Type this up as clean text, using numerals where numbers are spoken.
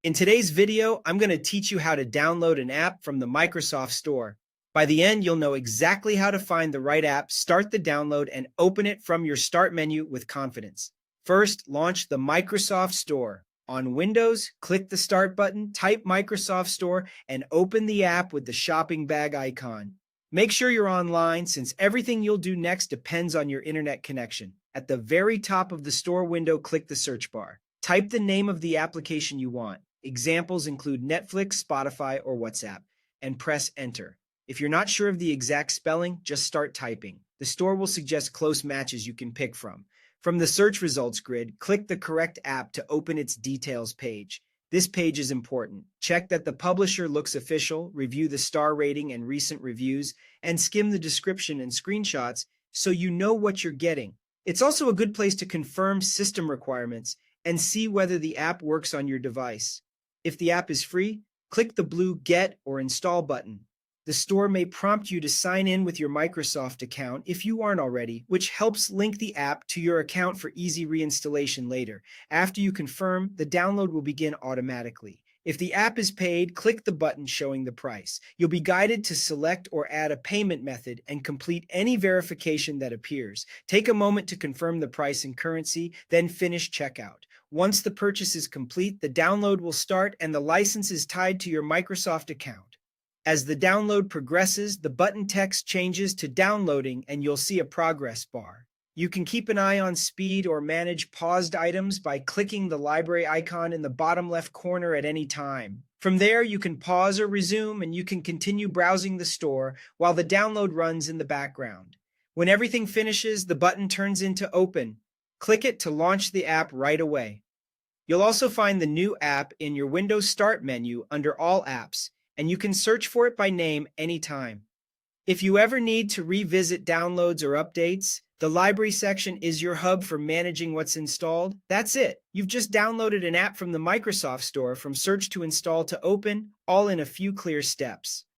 In today's video, I'm going to teach you how to download an app from the Microsoft Store. By the end, you'll know exactly how to find the right app, start the download, and open it from your Start menu with confidence. First, launch the Microsoft Store. On Windows, click the Start button, type Microsoft Store, and open the app with the shopping bag icon. Make sure you're online since everything you'll do next depends on your internet connection. At the very top of the store window, click the search bar. Type the name of the application you want. Examples include Netflix, Spotify, or WhatsApp, and press enter. If you're not sure of the exact spelling, just start typing. The store will suggest close matches you can pick from. From the search results grid, click the correct app to open its details page. This page is important. Check that the publisher looks official, review the star rating and recent reviews, and skim the description and screenshots so you know what you're getting. It's also a good place to confirm system requirements and see whether the app works on your device. If the app is free, click the blue Get or Install button. The store may prompt you to sign in with your Microsoft account if you aren't already, which helps link the app to your account for easy reinstallation later. After you confirm, the download will begin automatically. If the app is paid, click the button showing the price. You'll be guided to select or add a payment method and complete any verification that appears. Take a moment to confirm the price and currency, then finish checkout. Once the purchase is complete, the download will start and the license is tied to your Microsoft account. As the download progresses, the button text changes to downloading and you'll see a progress bar. You can keep an eye on speed or manage paused items by clicking the library icon in the bottom left corner at any time. From there, you can pause or resume and you can continue browsing the store while the download runs in the background. When everything finishes, the button turns into Open. Click it to launch the app right away. You'll also find the new app in your Windows Start menu under All Apps, and you can search for it by name anytime. If you ever need to revisit downloads or updates, the library section is your hub for managing what's installed. That's it. You've just downloaded an app from the Microsoft Store from search to install to open, all in a few clear steps.